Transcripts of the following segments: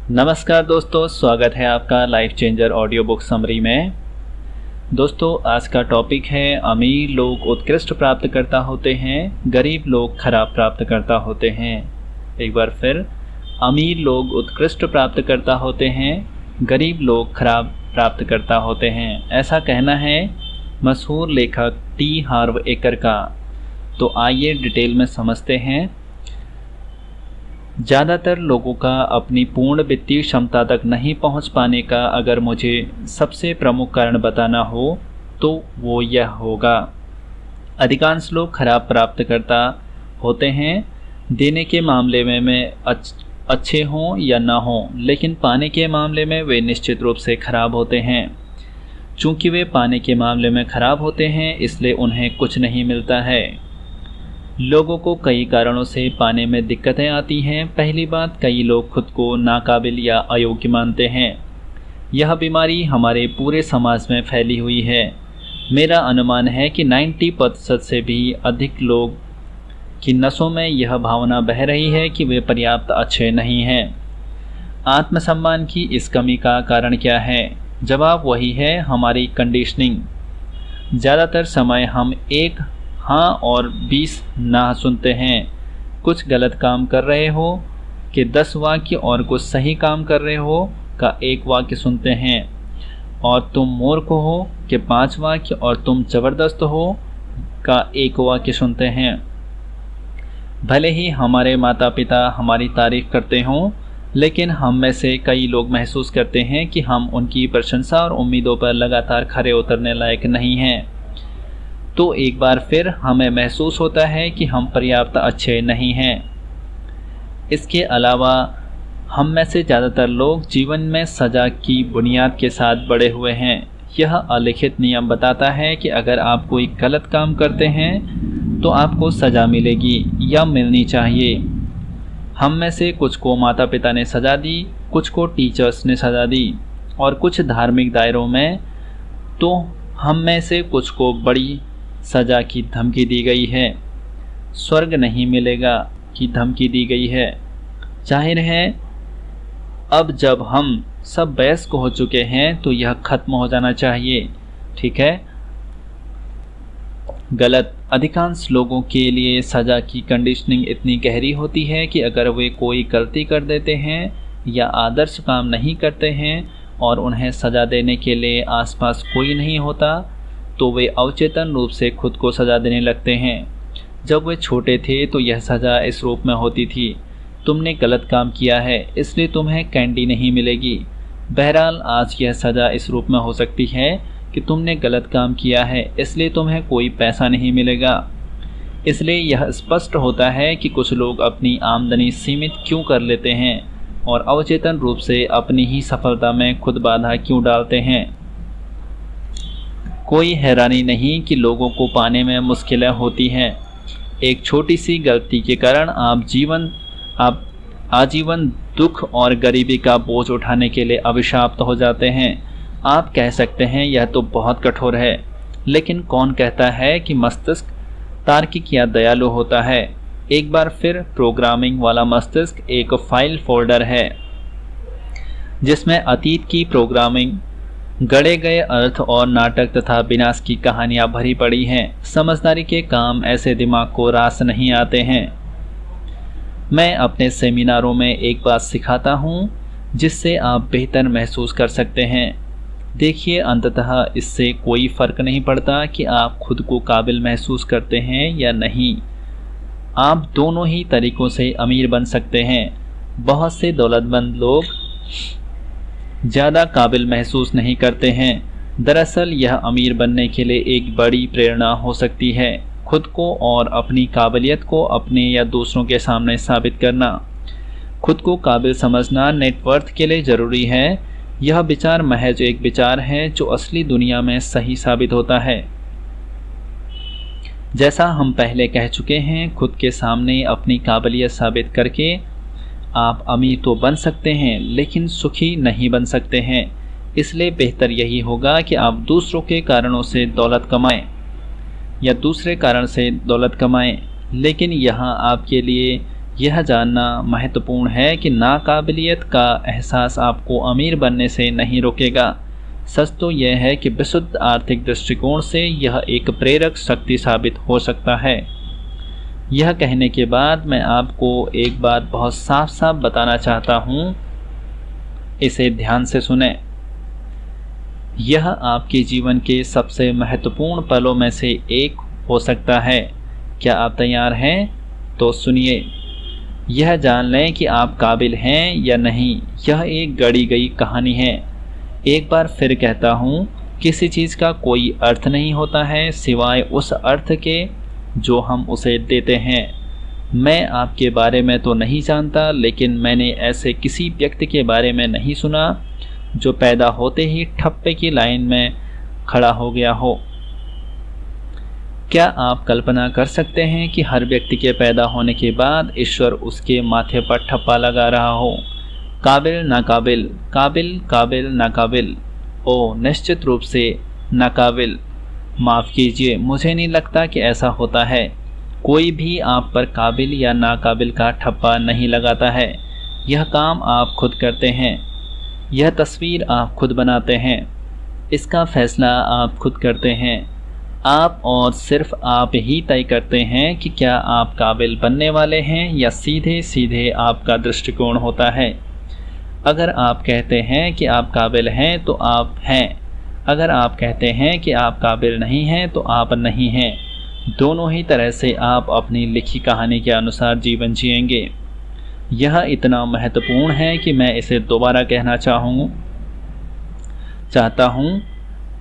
नमस्कार दोस्तों, स्वागत है आपका life changer audio book summary में। दोस्तों, आज का टॉपिक है अमीर लोग उत्कृष्ट प्राप्तकर्ता होते हैं, गरीब लोग खराब प्राप्तकर्ता होते हैं। एक बार फिर, अमीर लोग उत्कृष्ट प्राप्तकर्ता होते हैं, गरीब लोग खराब प्राप्तकर्ता होते हैं। ऐसा कहना है मशहूर लेखक टी हार्व एकर का। तो आइए डिटेल में समझते हैं। ज़्यादातर लोगों का अपनी पूर्ण वित्तीय क्षमता तक नहीं पहुंच पाने का अगर मुझे सबसे प्रमुख कारण बताना हो तो वो यह होगा। अधिकांश लोग खराब प्राप्तकर्ता होते हैं। देने के मामले में अच्छे हों या ना हों, लेकिन पाने के मामले में वे निश्चित रूप से खराब होते हैं। चूँकि वे पाने के मामले में खराब होते हैं, इसलिए उन्हें कुछ नहीं मिलता है। लोगों को कई कारणों से पाने में दिक्कतें आती हैं। पहली बात, कई लोग खुद को नाकाबिल या अयोग्य मानते हैं। यह बीमारी हमारे पूरे समाज में फैली हुई है। मेरा अनुमान है कि 90% से भी अधिक लोग की नसों में यह भावना बह रही है कि वे पर्याप्त अच्छे नहीं हैं। आत्मसम्मान की इस कमी का कारण क्या है? जवाब वही है, हमारी कंडीशनिंग। ज़्यादातर समय हम एक हाँ और 20 ना सुनते हैं। कुछ गलत काम कर रहे हो कि 10 वाक्य और कुछ सही काम कर रहे हो का 1 वाक्य सुनते हैं, और तुम मूर्ख हो कि 5 वाक्य और तुम ज़बरदस्त हो का 1 वाक्य सुनते हैं। भले ही हमारे माता पिता हमारी तारीफ करते हों, लेकिन हम में से कई लोग महसूस करते हैं कि हम उनकी प्रशंसा और उम्मीदों पर लगातार खरे उतरने लायक नहीं हैं। तो एक बार फिर हमें महसूस होता है कि हम पर्याप्त अच्छे नहीं हैं। इसके अलावा हम में से ज़्यादातर लोग जीवन में सज़ा की बुनियाद के साथ बड़े हुए हैं। यह अलिखित नियम बताता है कि अगर आप कोई गलत काम करते हैं तो आपको सज़ा मिलेगी या मिलनी चाहिए। हम में से कुछ को माता पिता ने सज़ा दी, कुछ को टीचर्स ने सज़ा दी, और कुछ धार्मिक दायरों में तो हम में से कुछ को बड़ी सज़ा की धमकी दी गई है। स्वर्ग नहीं मिलेगा की धमकी दी गई है। जाहिर है, अब जब हम सब वयस्क हो चुके हैं तो यह खत्म हो जाना चाहिए। ठीक है? गलत। अधिकांश लोगों के लिए सज़ा की कंडीशनिंग इतनी गहरी होती है कि अगर वे कोई गलती कर देते हैं या आदर्श काम नहीं करते हैं और उन्हें सज़ा देने के लिए आसपास कोई नहीं होता, तो वे अवचेतन रूप से खुद को सज़ा देने लगते हैं। जब वे छोटे थे तो यह सज़ा इस रूप में होती थी, तुमने गलत काम किया है इसलिए तुम्हें कैंडी नहीं मिलेगी। बहरहाल आज यह सज़ा इस रूप में हो सकती है कि तुमने गलत काम किया है इसलिए तुम्हें कोई पैसा नहीं मिलेगा। इसलिए यह स्पष्ट होता है कि कुछ लोग अपनी आमदनी सीमित क्यों कर लेते हैं और अवचेतन रूप से अपनी ही सफलता में खुद बाधा क्यों डालते हैं। कोई हैरानी नहीं कि लोगों को पाने में मुश्किलें होती हैं। एक छोटी सी गलती के कारण आप आजीवन दुख और गरीबी का बोझ उठाने के लिए अभिशाप्त हो जाते हैं। आप कह सकते हैं यह तो बहुत कठोर है, लेकिन कौन कहता है कि मस्तिष्क तार्किक या दयालु होता है? एक बार फिर, प्रोग्रामिंग वाला मस्तिष्क एक फाइल फोल्डर है जिसमें अतीत की प्रोग्रामिंग, गढ़े गए अर्थ और नाटक तथा विनाश की कहानियां भरी पड़ी हैं। समझदारी के काम ऐसे दिमाग को रास नहीं आते हैं। मैं अपने सेमिनारों में एक बात सिखाता हूं जिससे आप बेहतर महसूस कर सकते हैं। देखिए, अंततः इससे कोई फर्क नहीं पड़ता कि आप खुद को काबिल महसूस करते हैं या नहीं। आप दोनों ही तरीकों से अमीर बन सकते हैं। बहुत से दौलतमंद लोग ज़्यादा काबिल महसूस नहीं करते हैं। दरअसल यह अमीर बनने के लिए एक बड़ी प्रेरणा हो सकती है। खुद को और अपनी काबिलियत को अपने या दूसरों के सामने साबित करना। खुद को काबिल समझना नेटवर्थ के लिए ज़रूरी है। यह विचार महज एक विचार है जो असली दुनिया में सही साबित होता है। जैसा हम पहले कह चुके हैं, खुद के सामने अपनी काबिलियत साबित करके आप अमीर तो बन सकते हैं, लेकिन सुखी नहीं बन सकते हैं। इसलिए बेहतर यही होगा कि आप दूसरों के कारणों से दौलत कमाएं या दूसरे कारण से दौलत कमाएं, लेकिन यहाँ आपके लिए यह जानना महत्वपूर्ण है कि नाकाबिलियत का एहसास आपको अमीर बनने से नहीं रोकेगा। सच तो यह है कि विशुद्ध आर्थिक दृष्टिकोण से यह एक प्रेरक शक्ति साबित हो सकता है। यह कहने के बाद मैं आपको एक बात बहुत साफ साफ बताना चाहता हूँ, इसे ध्यान से सुनें। यह आपके जीवन के सबसे महत्वपूर्ण पलों में से एक हो सकता है। क्या आप तैयार हैं? तो सुनिए। यह जान लें कि आप काबिल हैं या नहीं, यह एक गढ़ी गई कहानी है। एक बार फिर कहता हूँ, किसी चीज़ का कोई अर्थ नहीं होता है सिवाय उस अर्थ के जो हम उसे देते हैं। मैं आपके बारे में तो नहीं जानता, लेकिन मैंने ऐसे किसी व्यक्ति के बारे में नहीं सुना जो पैदा होते ही ठप्पे की लाइन में खड़ा हो गया हो। क्या आप कल्पना कर सकते हैं कि हर व्यक्ति के पैदा होने के बाद ईश्वर उसके माथे पर ठप्पा लगा रहा हो, काबिल नाकाबिल, काबिल काबिल नाकाबिल। ओ निश्चित रूप से नाकाबिल। माफ़ कीजिए, मुझे नहीं लगता कि ऐसा होता है। कोई भी आप पर काबिल या नाकाबिल का ठप्पा नहीं लगाता है। यह काम आप खुद करते हैं, यह तस्वीर आप खुद बनाते हैं, इसका फैसला आप खुद करते हैं। आप और सिर्फ आप ही तय करते हैं कि क्या आप काबिल बनने वाले हैं या सीधे सीधे आपका दृष्टिकोण होता है। अगर आप कहते हैं कि आप काबिल हैं तो आप हैं, अगर आप कहते हैं कि आप काबिल नहीं हैं तो आप नहीं हैं। दोनों ही तरह से आप अपनी लिखी कहानी के अनुसार जीवन जिएंगे। यह इतना महत्वपूर्ण है कि मैं इसे दोबारा कहना चाहता हूँ।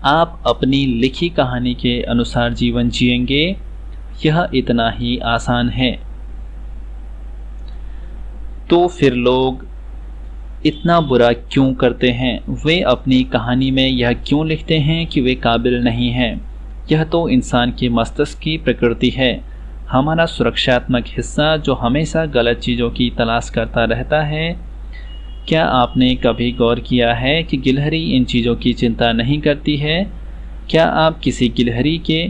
आप अपनी लिखी कहानी के अनुसार जीवन जिएंगे। यह इतना ही आसान है। तो फिर लोग इतना बुरा क्यों करते हैं? वे अपनी कहानी में यह क्यों लिखते हैं कि वे काबिल नहीं हैं? यह तो इंसान के मस्तिष्क की प्रकृति है, हमारा सुरक्षात्मक हिस्सा जो हमेशा गलत चीज़ों की तलाश करता रहता है। क्या आपने कभी गौर किया है कि गिलहरी इन चीज़ों की चिंता नहीं करती है? क्या आप किसी गिलहरी के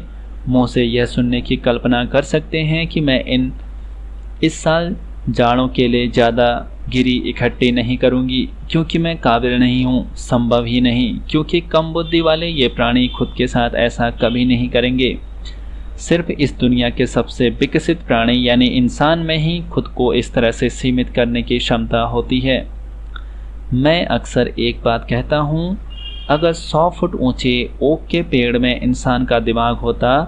मुंह से यह सुनने की कल्पना कर सकते हैं कि मैं इस साल जाड़ों के लिए ज़्यादा गिरी इकट्ठी नहीं करूंगी क्योंकि मैं काबिल नहीं हूँ? संभव ही नहीं, क्योंकि कम बुद्धि वाले ये प्राणी खुद के साथ ऐसा कभी नहीं करेंगे। सिर्फ इस दुनिया के सबसे विकसित प्राणी यानी इंसान में ही खुद को इस तरह से सीमित करने की क्षमता होती है। मैं अक्सर एक बात कहता हूँ, अगर 100 फुट ऊंचे ओक के पेड़ में इंसान का दिमाग होता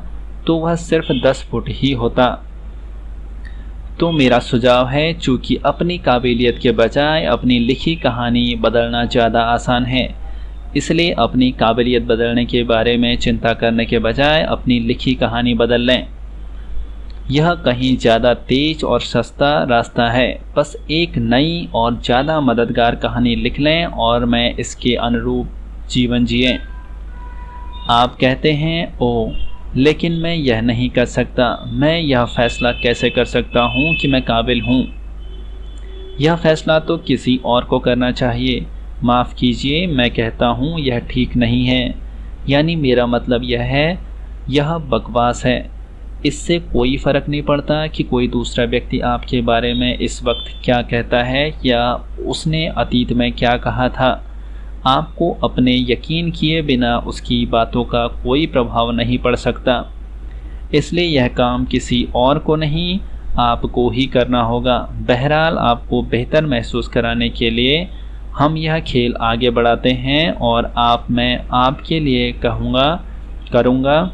तो वह सिर्फ 10 फुट ही होता। तो मेरा सुझाव है, चूँकि अपनी काबिलियत के बजाय अपनी लिखी कहानी बदलना ज़्यादा आसान है, इसलिए अपनी काबिलियत बदलने के बारे में चिंता करने के बजाय अपनी लिखी कहानी बदल लें। यह कहीं ज़्यादा तेज और सस्ता रास्ता है। बस एक नई और ज़्यादा मददगार कहानी लिख लें और मैं इसके अनुरूप जीवन जिएं। आप कहते हैं, ओह लेकिन मैं यह नहीं कर सकता। मैं यह फैसला कैसे कर सकता हूँ कि मैं काबिल हूँ? यह फैसला तो किसी और को करना चाहिए। माफ़ कीजिए, मैं कहता हूँ यह ठीक नहीं है। यानी मेरा मतलब यह है, यह बकवास है। इससे कोई फ़र्क नहीं पड़ता कि कोई दूसरा व्यक्ति आपके बारे में इस वक्त क्या कहता है या उसने अतीत में क्या कहा था। आपको अपने यकीन किए बिना उसकी बातों का कोई प्रभाव नहीं पड़ सकता। इसलिए यह काम किसी और को नहीं, आपको ही करना होगा। बहरहाल, आपको बेहतर महसूस कराने के लिए हम यह खेल आगे बढ़ाते हैं और मैं आपके लिए करूँगा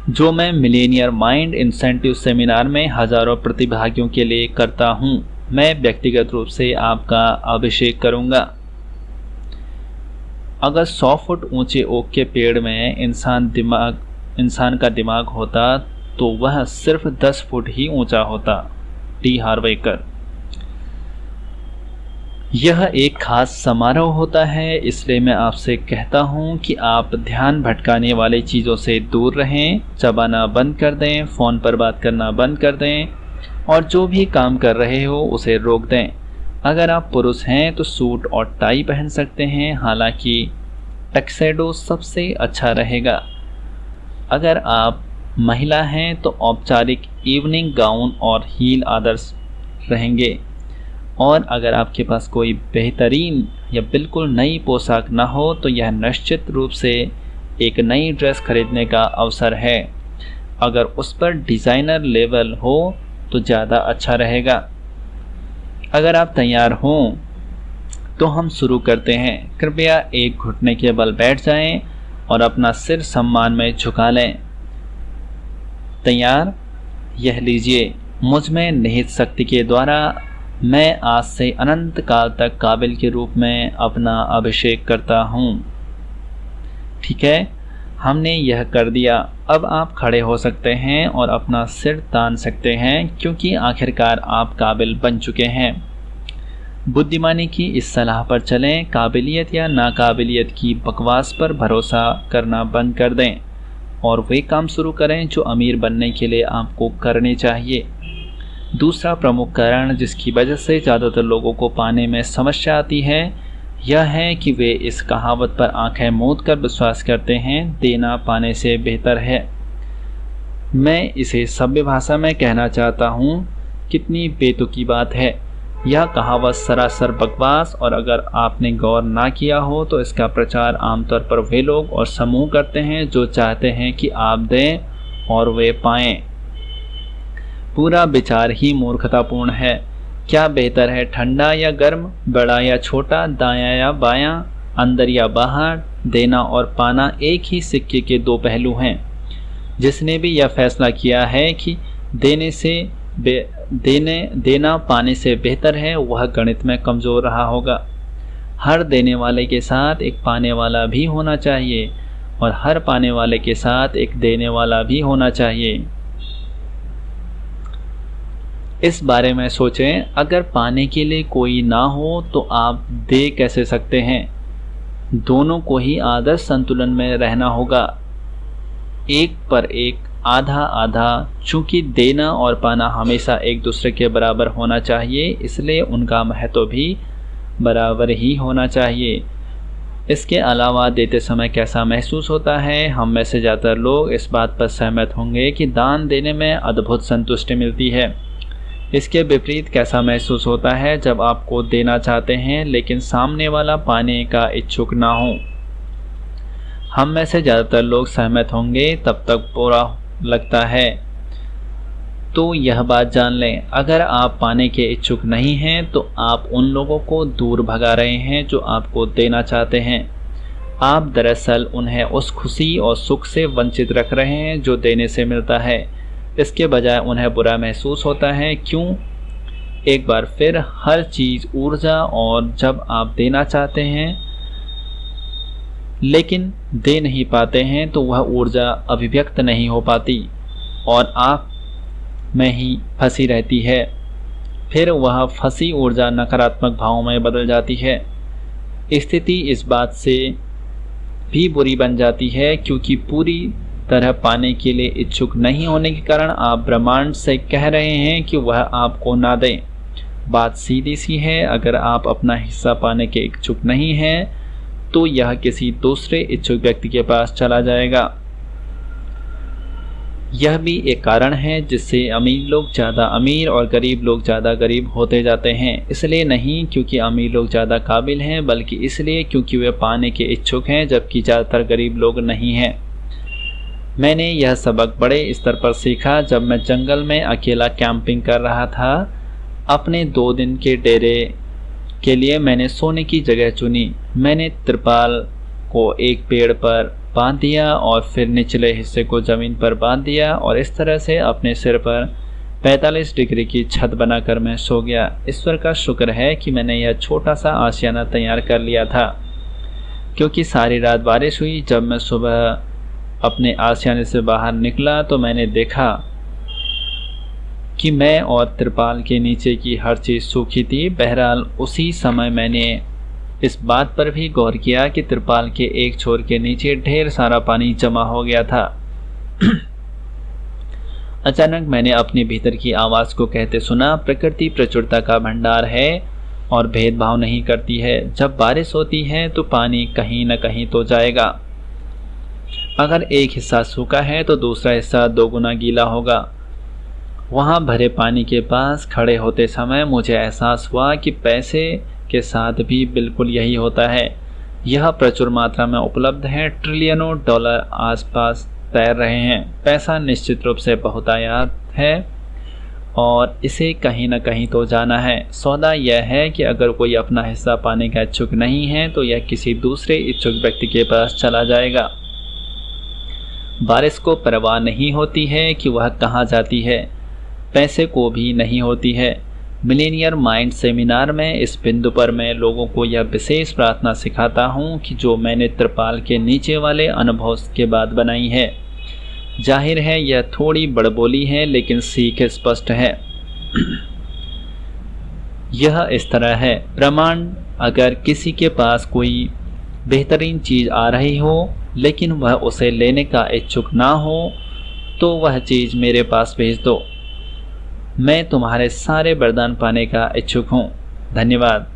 जो मैं मिलेनियर माइंड इंसेंटिव सेमिनार में हज़ारों प्रतिभागियों के लिए करता हूँ। मैं व्यक्तिगत रूप से आपका अभिषेक करूँगा। अगर 100 फुट ऊंचे ओक के पेड़ में इंसान का दिमाग होता तो वह सिर्फ 10 फुट ही ऊंचा होता। टी हार्वेकर। यह एक खास समारोह होता है, इसलिए मैं आपसे कहता हूं कि आप ध्यान भटकाने वाली चीज़ों से दूर रहें, चबाना बंद कर दें, फ़ोन पर बात करना बंद कर दें और जो भी काम कर रहे हो उसे रोक दें। अगर आप पुरुष हैं तो सूट और टाई पहन सकते हैं, हालांकि टक्सेडो सबसे अच्छा रहेगा। अगर आप महिला हैं तो औपचारिक इवनिंग गाउन और हील आदर्श रहेंगे। और अगर आपके पास कोई बेहतरीन या बिल्कुल नई पोशाक न हो तो यह निश्चित रूप से एक नई ड्रेस खरीदने का अवसर है। अगर उस पर डिज़ाइनर लेबल हो तो ज़्यादा अच्छा रहेगा। अगर आप तैयार हों तो हम शुरू करते हैं। कृपया एक घुटने के बल बैठ जाएं और अपना सिर सम्मान में झुका लें। तैयार? यह लीजिए, मुझ में निहित शक्ति के द्वारा मैं आज से अनंत काल तक काबिल के रूप में अपना अभिषेक करता हूँ। ठीक है, हमने यह कर दिया। अब आप खड़े हो सकते हैं और अपना सिर तान सकते हैं, क्योंकि आखिरकार आप काबिल बन चुके हैं। बुद्धिमानी की इस सलाह पर चलें। काबिलियत या नाकाबिलियत की बकवास पर भरोसा करना बंद कर दें और वे काम शुरू करें जो अमीर बनने के लिए आपको करने चाहिए। दूसरा प्रमुख कारण जिसकी वजह से ज़्यादातर लोगों को पाने में समस्या आती है, यह है कि वे इस कहावत पर आंखें मूंद कर विश्वास करते हैं, देना पाने से बेहतर है। मैं इसे सभ्य भाषा में कहना चाहता हूँ, कितनी बेतुकी बात है। यह कहावत सरासर बकवास, और अगर आपने गौर ना किया हो तो इसका प्रचार आमतौर पर वे लोग और समूह करते हैं जो चाहते हैं कि आप दें और वे पाएं। पूरा विचार ही मूर्खतापूर्ण है। क्या बेहतर है, ठंडा या गर्म, बड़ा या छोटा, दायां या बायां, अंदर या बाहर? देना और पाना एक ही सिक्के के दो पहलू हैं। जिसने भी यह फैसला किया है कि देना पाने से बेहतर है, वह गणित में कमज़ोर रहा होगा। हर देने वाले के साथ एक पाने वाला भी होना चाहिए और हर पाने वाले के साथ एक देने वाला भी होना चाहिए। इस बारे में सोचें, अगर पाने के लिए कोई ना हो तो आप दे कैसे सकते हैं? दोनों को ही आदर्श संतुलन में रहना होगा, एक पर एक, आधा आधा। चूंकि देना और पाना हमेशा एक दूसरे के बराबर होना चाहिए, इसलिए उनका महत्व भी बराबर ही होना चाहिए। इसके अलावा देते समय कैसा महसूस होता है? हम में से ज़्यादातर लोग इस बात पर सहमत होंगे कि दान देने में अद्भुत संतुष्टि मिलती है। इसके विपरीत कैसा महसूस होता है जब आपको देना चाहते हैं लेकिन सामने वाला पाने का इच्छुक ना हो? हम में से ज़्यादातर लोग सहमत होंगे, तब तक बुरा लगता है। तो यह बात जान लें, अगर आप पाने के इच्छुक नहीं हैं तो आप उन लोगों को दूर भगा रहे हैं जो आपको देना चाहते हैं। आप दरअसल उन्हें उस खुशी और सुख से वंचित रख रहे हैं जो देने से मिलता है। इसके बजाय उन्हें बुरा महसूस होता है। क्यों? एक बार फिर, हर चीज़ ऊर्जा, और जब आप देना चाहते हैं लेकिन दे नहीं पाते हैं तो वह ऊर्जा अभिव्यक्त नहीं हो पाती और आप में ही फंसी रहती है। फिर वह फंसी ऊर्जा नकारात्मक भावों में बदल जाती है। स्थिति इस बात से भी बुरी बन जाती है क्योंकि पूरी तरह पाने के लिए इच्छुक नहीं होने के कारण आप ब्रह्मांड से कह रहे हैं कि वह आपको ना दें। बात सीधी सी है, अगर आप अपना हिस्सा पाने के इच्छुक नहीं हैं तो यह किसी दूसरे इच्छुक व्यक्ति के पास चला जाएगा। यह भी एक कारण है जिससे अमीर लोग ज़्यादा अमीर और गरीब लोग ज़्यादा गरीब होते जाते हैं। इसलिए नहीं क्योंकि अमीर लोग ज़्यादा काबिल हैं, बल्कि इसलिए क्योंकि वे पाने के इच्छुक हैं, जबकि ज़्यादातर गरीब लोग नहीं हैं। मैंने यह सबक बड़े स्तर पर सीखा जब मैं जंगल में अकेला कैंपिंग कर रहा था। अपने 2 दिन के डेरे के लिए मैंने सोने की जगह चुनी। मैंने तिरपाल को एक पेड़ पर बांध दिया और फिर निचले हिस्से को ज़मीन पर बांध दिया और इस तरह से अपने सिर पर 45 डिग्री की छत बनाकर मैं सो गया। ईश्वर का शुक्र है कि मैंने यह छोटा सा आशियाना तैयार कर लिया था, क्योंकि सारी रात बारिश हुई। जब मैं सुबह अपने आशियाने से बाहर निकला तो मैंने देखा कि मैं और तिरपाल के नीचे की हर चीज़ सूखी थी। बहरहाल उसी समय मैंने इस बात पर भी गौर किया कि तिरपाल के एक छोर के नीचे ढेर सारा पानी जमा हो गया था। अचानक मैंने अपने भीतर की आवाज़ को कहते सुना, प्रकृति प्रचुरता का भंडार है और भेदभाव नहीं करती है। जब बारिश होती है तो पानी कहीं न कहीं तो जाएगा। अगर एक हिस्सा सूखा है तो दूसरा हिस्सा दोगुना गीला होगा। वहाँ भरे पानी के पास खड़े होते समय मुझे एहसास हुआ कि पैसे के साथ भी बिल्कुल यही होता है। यह प्रचुर मात्रा में उपलब्ध है, ट्रिलियनों डॉलर आसपास तैर रहे हैं। पैसा निश्चित रूप से बहुतायत है और इसे कहीं न कहीं तो जाना है। सौदा यह है कि अगर कोई अपना हिस्सा पाने का इच्छुक नहीं है तो यह किसी दूसरे इच्छुक व्यक्ति के पास चला जाएगा। बारिश को परवाह नहीं होती है कि वह कहाँ जाती है, पैसे को भी नहीं होती है। मिलेनियर माइंड सेमिनार में इस बिंदु पर मैं लोगों को यह विशेष प्रार्थना सिखाता हूँ कि जो मैंने त्रिपाल के नीचे वाले अनुभव के बाद बनाई है। जाहिर है यह थोड़ी बड़बोली है, लेकिन सीख स्पष्ट है। यह इस तरह है, ब्रह्मांड अगर किसी के पास कोई बेहतरीन चीज़ आ रही हो लेकिन वह उसे लेने का इच्छुक ना हो तो वह चीज़ मेरे पास भेज दो। मैं तुम्हारे सारे वरदान पाने का इच्छुक हूँ। धन्यवाद।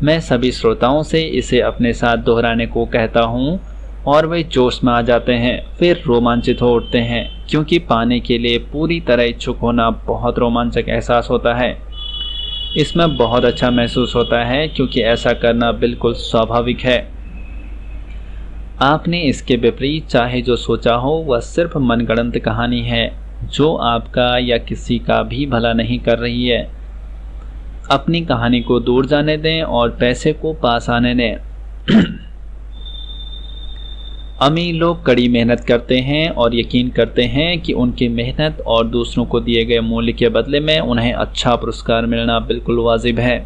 मैं सभी श्रोताओं से इसे अपने साथ दोहराने को कहता हूँ और वे जोश में आ जाते हैं, फिर रोमांचित हो उठते हैं, क्योंकि पाने के लिए पूरी तरह इच्छुक होना बहुत रोमांचक एहसास होता है। इसमें बहुत अच्छा महसूस होता है क्योंकि ऐसा करना बिल्कुल स्वाभाविक है। आपने इसके विपरीत चाहे जो सोचा हो वह सिर्फ मनगढ़ंत कहानी है जो आपका या किसी का भी भला नहीं कर रही है। अपनी कहानी को दूर जाने दें और पैसे को पास आने दें। अमीर लोग कड़ी मेहनत करते हैं और यकीन करते हैं कि उनकी मेहनत और दूसरों को दिए गए मूल्य के बदले में उन्हें अच्छा पुरस्कार मिलना बिल्कुल वाजिब है।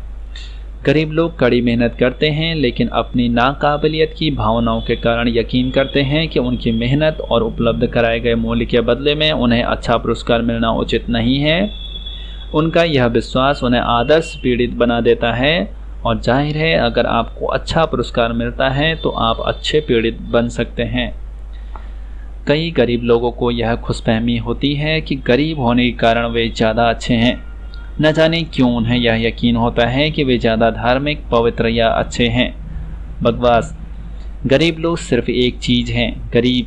गरीब लोग कड़ी मेहनत करते हैं लेकिन अपनी नाकाबिलियत की भावनाओं के कारण यकीन करते हैं कि उनकी मेहनत और उपलब्ध कराए गए मूल्य के बदले में उन्हें अच्छा पुरस्कार मिलना उचित नहीं है। उनका यह विश्वास उन्हें आदर्श पीड़ित बना देता है और जाहिर है अगर आपको अच्छा पुरस्कार मिलता है तो आप अच्छे पीड़ित बन सकते हैं। कई गरीब लोगों को यह खुशफहमी होती है कि गरीब होने के कारण वे ज़्यादा अच्छे हैं। न जाने क्यों उन्हें यह यकीन होता है कि वे ज़्यादा धार्मिक, पवित्र या अच्छे हैं। बकवास। गरीब लोग सिर्फ एक चीज़ हैं, गरीब।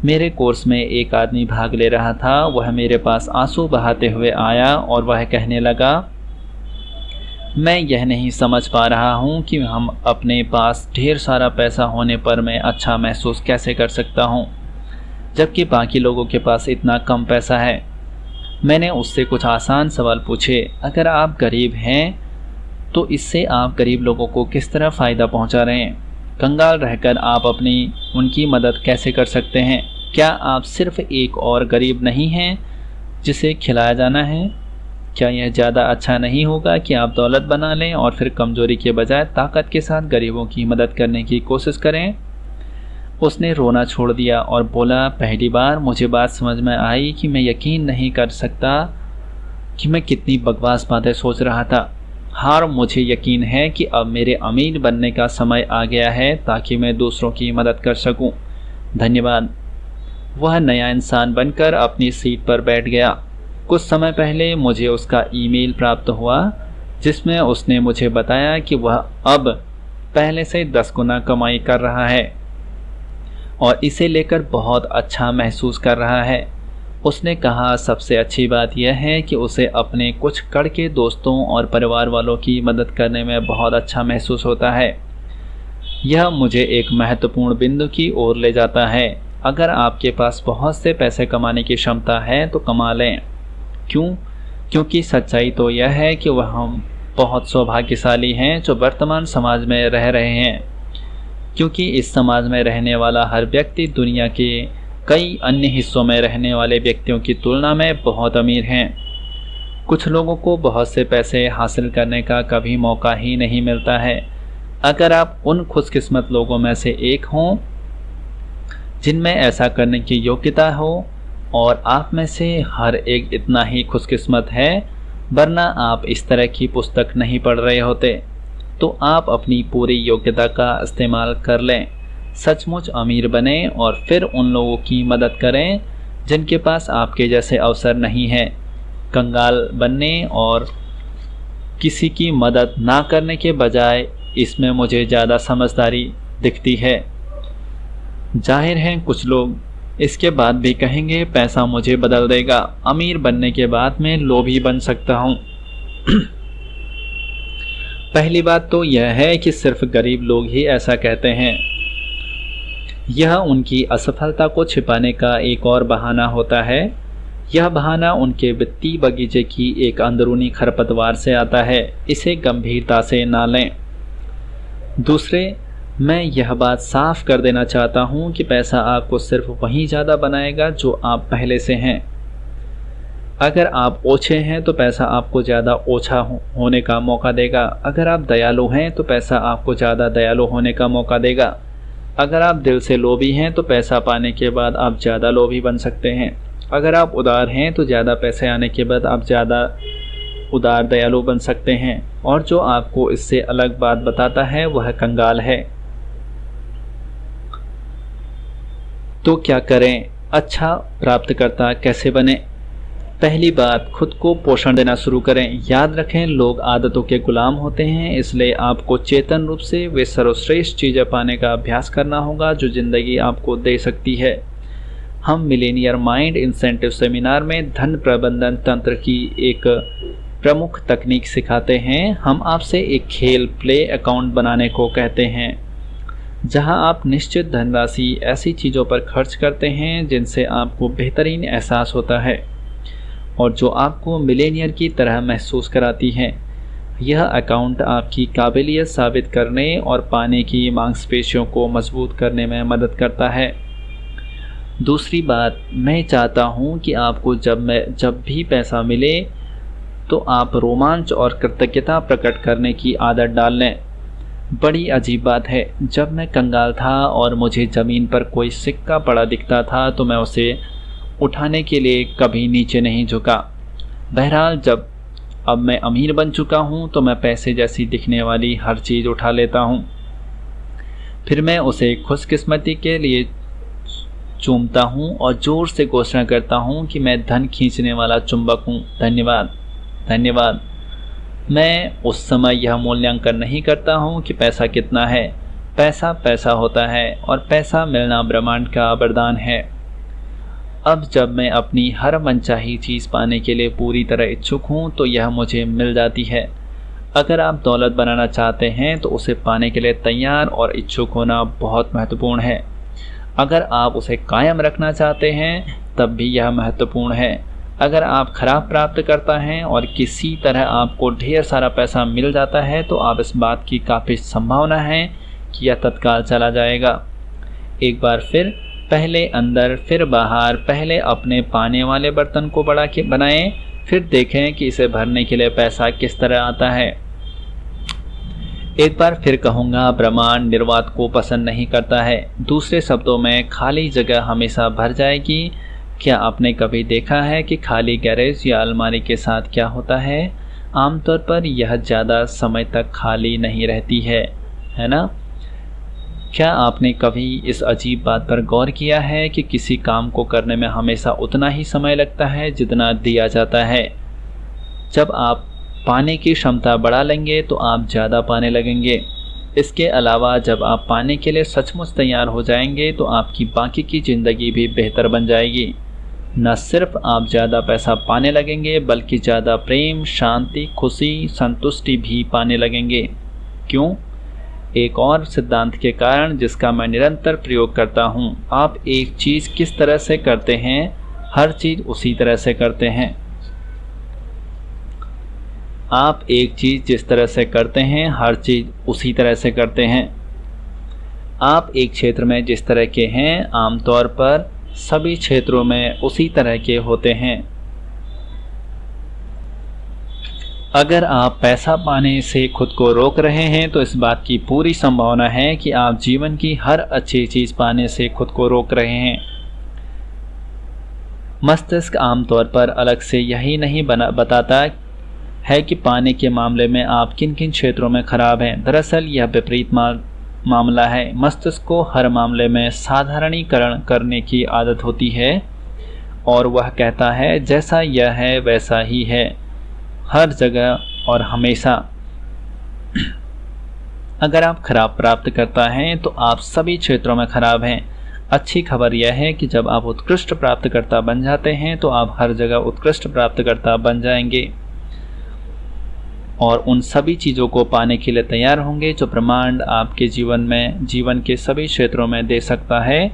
मेरे कोर्स में एक आदमी भाग ले रहा था। वह मेरे पास आंसू बहाते हुए आया और वह कहने लगा, मैं यह नहीं समझ पा रहा हूँ कि हम अपने पास ढेर सारा पैसा होने पर मैं अच्छा महसूस कैसे कर सकता हूँ जबकि बाकी लोगों के पास इतना कम पैसा है। मैंने उससे कुछ आसान सवाल पूछे। अगर आप गरीब हैं तो इससे आप गरीब लोगों को किस तरह फ़ायदा पहुंचा रहे हैं? कंगाल रहकर आप उनकी मदद कैसे कर सकते हैं? क्या आप सिर्फ एक और गरीब नहीं हैं जिसे खिलाया जाना है? क्या यह ज़्यादा अच्छा नहीं होगा कि आप दौलत बना लें और फिर कमज़ोरी के बजाय ताकत के साथ गरीबों की मदद करने की कोशिश करें? उसने रोना छोड़ दिया और बोला, पहली बार मुझे बात समझ में आई कि मैं यकीन नहीं कर सकता कि मैं कितनी बकवास बातें सोच रहा था। हार मुझे यकीन है कि अब मेरे अमीर बनने का समय आ गया है ताकि मैं दूसरों की मदद कर सकूं। धन्यवाद। वह नया इंसान बनकर अपनी सीट पर बैठ गया। कुछ समय पहले मुझे उसका ईमेल प्राप्त हुआ जिसमें उसने मुझे बताया कि वह अब पहले से 10 गुना कमाई कर रहा है और इसे लेकर बहुत अच्छा महसूस कर रहा है। उसने कहा, सबसे अच्छी बात यह है कि उसे अपने कुछ कड़के दोस्तों और परिवार वालों की मदद करने में बहुत अच्छा महसूस होता है। यह मुझे एक महत्वपूर्ण बिंदु की ओर ले जाता है। अगर आपके पास बहुत से पैसे कमाने की क्षमता है तो कमा लें। क्यों? क्योंकि सच्चाई तो यह है कि वह हम बहुत सौभाग्यशाली हैं जो वर्तमान समाज में रह रहे हैं, क्योंकि इस समाज में रहने वाला हर व्यक्ति दुनिया के कई अन्य हिस्सों में रहने वाले व्यक्तियों की तुलना में बहुत अमीर हैं। कुछ लोगों को बहुत से पैसे हासिल करने का कभी मौका ही नहीं मिलता है। अगर आप उन खुशकिस्मत लोगों में से एक हों जिनमें ऐसा करने की योग्यता हो, और आप में से हर एक इतना ही खुशकिस्मत है, वरना आप इस तरह की पुस्तक नहीं पढ़ रहे होते, तो आप अपनी पूरी योग्यता का इस्तेमाल कर लें, सचमुच अमीर बने और फिर उन लोगों की मदद करें जिनके पास आपके जैसे अवसर नहीं है। कंगाल बनने और किसी की मदद ना करने के बजाय इसमें मुझे ज़्यादा समझदारी दिखती है। जाहिर है कुछ लोग इसके बाद भी कहेंगे पैसा मुझे बदल देगा, अमीर बनने के बाद मैं लोभी बन सकता हूँ। पहली बात तो यह है कि सिर्फ गरीब लोग ही ऐसा कहते हैं। यह उनकी असफलता को छिपाने का एक और बहाना होता है। यह बहाना उनके वित्तीय बगीचे की एक अंदरूनी खरपतवार से आता है। इसे गंभीरता से ना लें। दूसरे, मैं यह बात साफ कर देना चाहता हूँ कि पैसा आपको सिर्फ वहीं ज़्यादा बनाएगा जो आप पहले से हैं। अगर आप ओछे हैं तो पैसा आपको ज़्यादा ओछा होने का मौका देगा। अगर आप दयालु हैं तो पैसा आपको ज़्यादा दयालु होने का मौका देगा। अगर आप दिल से लोभी हैं तो पैसा पाने के बाद आप ज़्यादा लोभी बन सकते हैं। अगर आप उदार हैं तो ज़्यादा पैसे आने के बाद आप ज़्यादा उदार दयालु बन सकते हैं। और जो आपको इससे अलग बात बताता है वह कंगाल है। तो क्या करें? अच्छा प्राप्तकर्ता कैसे बने? पहली बात, खुद को पोषण देना शुरू करें। याद रखें, लोग आदतों के गुलाम होते हैं, इसलिए आपको चेतन रूप से वे सर्वश्रेष्ठ चीज़ें पाने का अभ्यास करना होगा जो ज़िंदगी आपको दे सकती है। हम मिलेनियर माइंड इंसेंटिव सेमिनार में धन प्रबंधन तंत्र की एक प्रमुख तकनीक सिखाते हैं। हम आपसे एक खेल प्ले अकाउंट बनाने को कहते हैं, जहां आप निश्चित धनराशि ऐसी चीज़ों पर खर्च करते हैं जिनसे आपको बेहतरीन एहसास होता है और जो आपको मिलेनियर की तरह महसूस कराती हैं। यह अकाउंट आपकी काबिलियत साबित करने और पाने की मांसपेशियों को मजबूत करने में मदद करता है। दूसरी बात, मैं चाहता हूं कि आपको जब भी पैसा मिले तो आप रोमांच और कृतज्ञता प्रकट करने की आदत डाल लें। बड़ी अजीब बात है, जब मैं कंगाल था और मुझे ज़मीन पर कोई सिक्का पड़ा दिखता था तो मैं उसे उठाने के लिए कभी नीचे नहीं झुका। बहरहाल, जब अब मैं अमीर बन चुका हूँ तो मैं पैसे जैसी दिखने वाली हर चीज़ उठा लेता हूँ। फिर मैं उसे खुशकिस्मती के लिए चूमता हूँ और ज़ोर से घोषणा करता हूँ कि मैं धन खींचने वाला चुंबक हूँ। धन्यवाद, धन्यवाद। मैं उस समय यह मूल्यांकन नहीं करता हूँ कि पैसा कितना है। पैसा पैसा होता है और पैसा मिलना ब्रह्मांड का वरदान है। अब जब मैं अपनी हर मनचाही चीज़ पाने के लिए पूरी तरह इच्छुक हूँ तो यह मुझे मिल जाती है। अगर आप दौलत बनाना चाहते हैं तो उसे पाने के लिए तैयार और इच्छुक होना बहुत महत्वपूर्ण है। अगर आप उसे कायम रखना चाहते हैं तब भी यह महत्वपूर्ण है। अगर आप खराब प्राप्त करता हैं और किसी तरह आपको ढेर सारा पैसा मिल जाता है तो आप इस बात की काफ़ी संभावना है कि यह तत्काल चला जाएगा। एक बार फिर, पहले अंदर फिर बाहर। पहले अपने पाने वाले बर्तन को बड़ा बनाएं, फिर देखें कि इसे भरने के लिए पैसा किस तरह आता है। एक बार फिर कहूँगा, ब्रह्मांड निर्वात को पसंद नहीं करता है। दूसरे शब्दों में, खाली जगह हमेशा भर जाएगी। क्या आपने कभी देखा है कि खाली गैरेज या अलमारी के साथ क्या होता है? आमतौर पर यह ज़्यादा समय तक खाली नहीं रहती है ना? क्या आपने कभी इस अजीब बात पर गौर किया है कि किसी काम को करने में हमेशा उतना ही समय लगता है जितना दिया जाता है? जब आप पाने की क्षमता बढ़ा लेंगे तो आप ज़्यादा पाने लगेंगे। इसके अलावा जब आप पाने के लिए सचमुच तैयार हो जाएंगे तो आपकी बाकी की ज़िंदगी भी बेहतर बन जाएगी। न सिर्फ आप ज़्यादा पैसा पाने लगेंगे बल्कि ज़्यादा प्रेम, शांति, खुशी, संतुष्टि भी पाने लगेंगे। क्यों? एक और सिद्धांत के कारण जिसका मैं निरंतर प्रयोग करता हूँ। आप एक चीज़ किस तरह से करते हैं, हर चीज़ उसी तरह से करते हैं। आप एक चीज़ जिस तरह से करते हैं, हर चीज़ उसी तरह से करते हैं। आप एक क्षेत्र में जिस तरह के हैं, आमतौर पर सभी क्षेत्रों में उसी तरह के होते हैं। अगर आप पैसा पाने से खुद को रोक रहे हैं तो इस बात की पूरी संभावना है कि आप जीवन की हर अच्छी चीज़ पाने से खुद को रोक रहे हैं। मस्तिष्क आमतौर पर अलग से यही नहीं बताता है कि पाने के मामले में आप किन किन क्षेत्रों में खराब हैं। दरअसल यह विपरीत मामला है। मस्तिष्क को हर मामले में साधारणीकरण करने की आदत होती है और वह कहता है जैसा यह है वैसा ही है, हर जगह और हमेशा। अगर आप खराब प्राप्त करता हैं तो आप सभी क्षेत्रों में खराब हैं। अच्छी खबर यह है कि जब आप उत्कृष्ट प्राप्तकर्ता बन जाते हैं तो आप हर जगह उत्कृष्ट प्राप्तकर्ता बन जाएंगे और उन सभी चीज़ों को पाने के लिए तैयार होंगे जो ब्रह्मांड आपके जीवन के सभी क्षेत्रों में दे सकता है।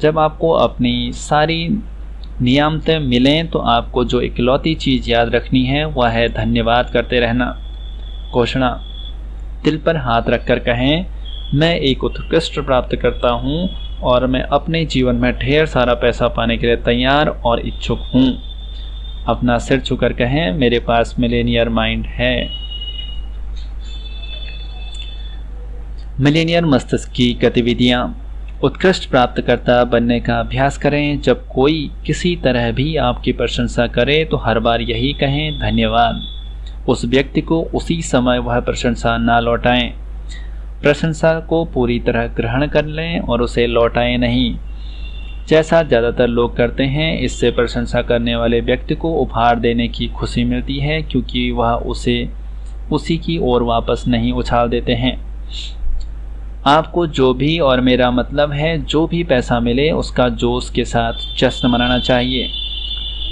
जब आपको अपनी सारी नियामतें मिलें तो आपको जो इकलौती चीज़ याद रखनी है वह है धन्यवाद करते रहना। घोषणा, दिल पर हाथ रखकर कहें, मैं एक उत्कृष्ट प्राप्तकर्ता हूँ और मैं अपने जीवन में ढेर सारा पैसा पाने के लिए तैयार और इच्छुक हूँ। अपना सिर छूकर कहें, मेरे पास मिलेनियर माइंड है। मिलेनियर मस्तिष्क की गतिविधियाँ। उत्कृष्ट प्राप्तकर्ता बनने का अभ्यास करें। जब कोई किसी तरह भी आपकी प्रशंसा करे तो हर बार यही कहें, धन्यवाद। उस व्यक्ति को उसी समय वह प्रशंसा ना लौटाएं। प्रशंसा को पूरी तरह ग्रहण कर लें और उसे लौटाएं नहीं, जैसा ज़्यादातर लोग करते हैं। इससे प्रशंसा करने वाले व्यक्ति को उपहार देने की खुशी मिलती है क्योंकि वह उसे उसी की ओर वापस नहीं उछाल देते हैं। आपको जो भी, और मेरा मतलब है जो भी पैसा मिले उसका जोश के साथ जश्न मनाना चाहिए।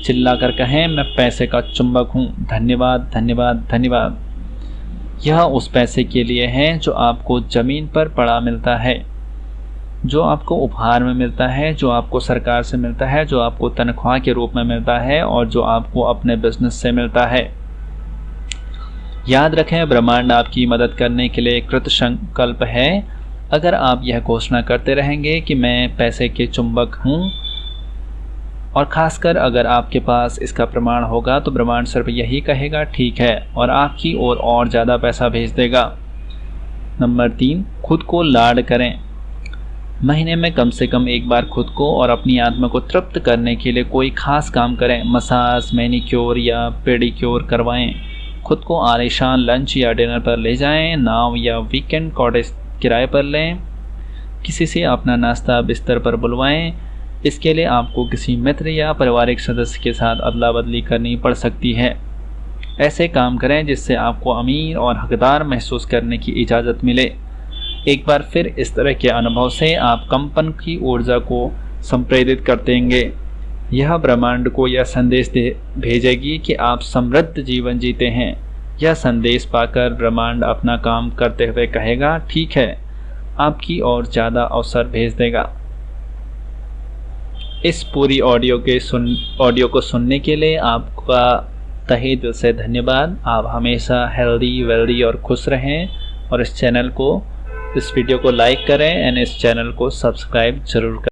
चिल्लाकर कहें, मैं पैसे का चुंबक हूँ, धन्यवाद धन्यवाद धन्यवाद। यह उस पैसे के लिए है जो आपको ज़मीन पर पड़ा मिलता है, जो आपको उपहार में मिलता है, जो आपको सरकार से मिलता है, जो आपको तनख्वाह के रूप में मिलता है और जो आपको अपने बिजनेस से मिलता है। याद रखें, ब्रह्मांड आपकी मदद करने के लिए कृत संकल्प है। अगर आप यह घोषणा करते रहेंगे कि मैं पैसे के चुंबक हूँ, और ख़ासकर अगर आपके पास इसका प्रमाण होगा तो ब्रह्मांड सिर्फ यही कहेगा, ठीक है, और आपकी ओर और ज़्यादा पैसा भेज देगा। नंबर 3, खुद को लाड करें। महीने में कम से कम एक बार खुद को और अपनी आत्मा को तृप्त करने के लिए कोई खास काम करें। मसाज, मैनिक्योर या पेडिक्योर करवाएं। खुद को आलीशान लंच या डिनर पर ले जाएं। नाव या वीकेंड कॉटेज किराए पर लें। किसी से अपना नाश्ता बिस्तर पर बुलवाएं। इसके लिए आपको किसी मित्र या पारिवारिक सदस्य के साथ अदला बदली करनी पड़ सकती है। ऐसे काम करें जिससे आपको अमीर और हकदार महसूस करने की इजाज़त मिले। एक बार फिर इस तरह के अनुभव से आप कंपन की ऊर्जा को संप्रेरित कर देंगे। यह ब्रह्मांड को यह संदेश भेजेगी कि आप समृद्ध जीवन जीते हैं। यह संदेश पाकर ब्रह्मांड अपना काम करते हुए कहेगा, ठीक है, आपकी और ज़्यादा अवसर भेज देगा। इस पूरी ऑडियो को सुनने के लिए आपका तहे दिल से धन्यवाद। आप हमेशा हेल्दी, वेल्दी और खुश रहें और इस वीडियो को लाइक करें एंड इस चैनल को सब्सक्राइब जरूर करें।